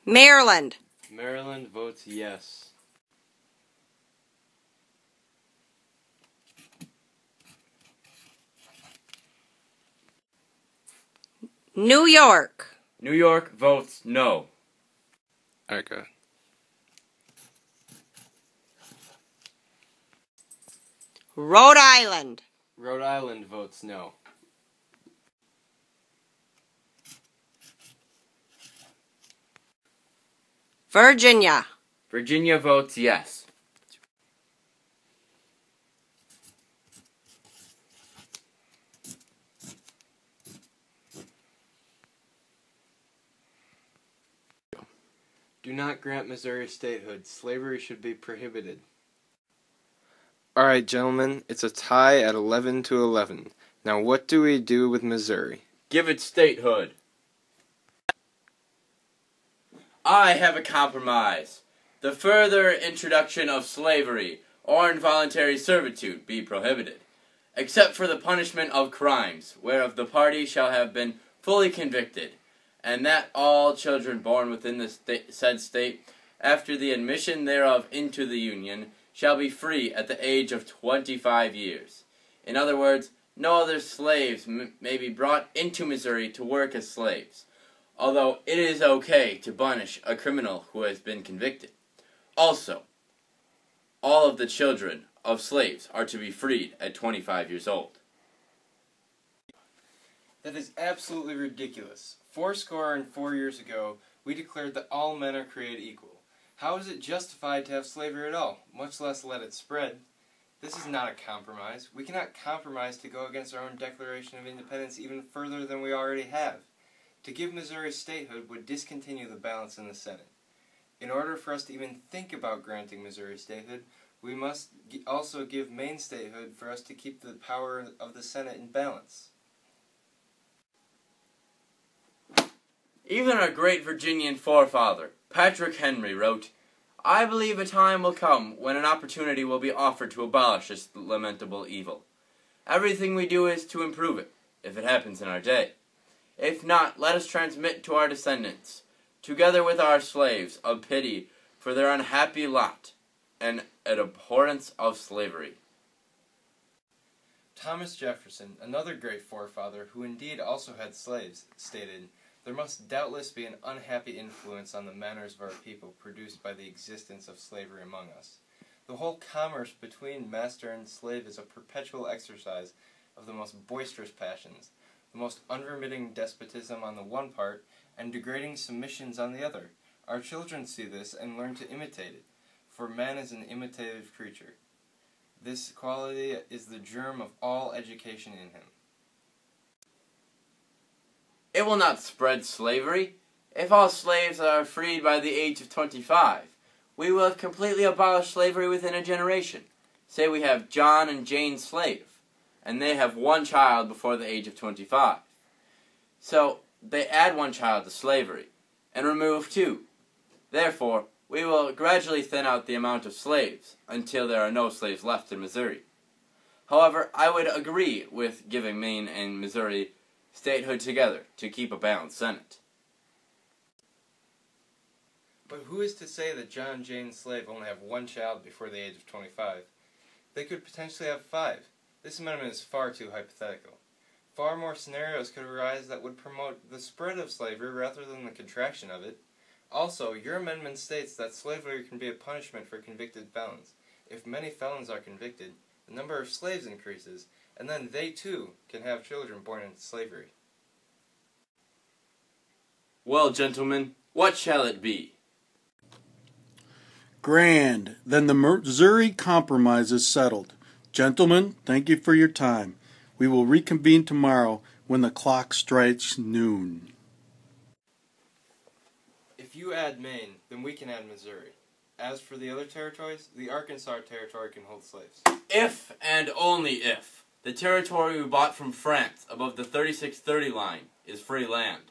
Maryland. Maryland votes yes. New York. New York votes no. Alright, go ahead. Rhode Island. Rhode Island votes no. Virginia. Virginia votes yes. Do not grant Missouri statehood. Slavery should be prohibited. Alright, gentlemen, it's a tie at 11-11. Now, what do we do with Missouri? Give it statehood. I have a compromise. The further introduction of slavery or involuntary servitude be prohibited, except for the punishment of crimes, whereof the party shall have been fully convicted, and that all children born within the said state, after the admission thereof into the Union, shall be free at the age of 25 years. In other words, no other slaves may be brought into Missouri to work as slaves, although it is okay to punish a criminal who has been convicted. Also, all of the children of slaves are to be freed at 25 years old. That is absolutely ridiculous. 4 years ago, we declared that all men are created equal. How is it justified to have slavery at all, much less let it spread? This is not a compromise. We cannot compromise to go against our own Declaration of Independence even further than we already have. To give Missouri statehood would discontinue the balance in the Senate. In order for us to even think about granting Missouri statehood, we must also give Maine statehood for us to keep the power of the Senate in balance. Even our great Virginian forefather, Patrick Henry, wrote, "I believe a time will come when an opportunity will be offered to abolish this lamentable evil. Everything we do is to improve it, if it happens in our day. If not, let us transmit to our descendants, together with our slaves, a pity for their unhappy lot, and an abhorrence of slavery." Thomas Jefferson, another great forefather who indeed also had slaves, stated, "There must doubtless be an unhappy influence on the manners of our people produced by the existence of slavery among us. The whole commerce between master and slave is a perpetual exercise of the most boisterous passions, the most unremitting despotism on the one part, and degrading submissions on the other. Our children see this and learn to imitate it, for man is an imitative creature. This quality is the germ of all education in him." It will not spread slavery. If all slaves are freed by the age of 25, we will have completely abolished slavery within a generation. Say we have John and Jane slave, and they have one child before the age of 25. So, they add one child to slavery, and remove two. Therefore, we will gradually thin out the amount of slaves, until there are no slaves left in Missouri. However, I would agree with giving Maine and Missouri statehood together to keep a balanced Senate. But who is to say that John and Jane slave only have one child before the age of 25? They could potentially have 5. This amendment is far too hypothetical. Far more scenarios could arise that would promote the spread of slavery rather than the contraction of it. Also, your amendment states that slavery can be a punishment for convicted felons. If many felons are convicted, the number of slaves increases, and then they too can have children born into slavery. Well, gentlemen, what shall it be? Grand. Then the Missouri Compromise is settled. Gentlemen, thank you for your time. We will reconvene tomorrow when the clock strikes noon. If you add Maine, then we can add Missouri. As for the other territories, the Arkansas Territory can hold slaves. If and only if the territory we bought from France above the 3630 line is free land.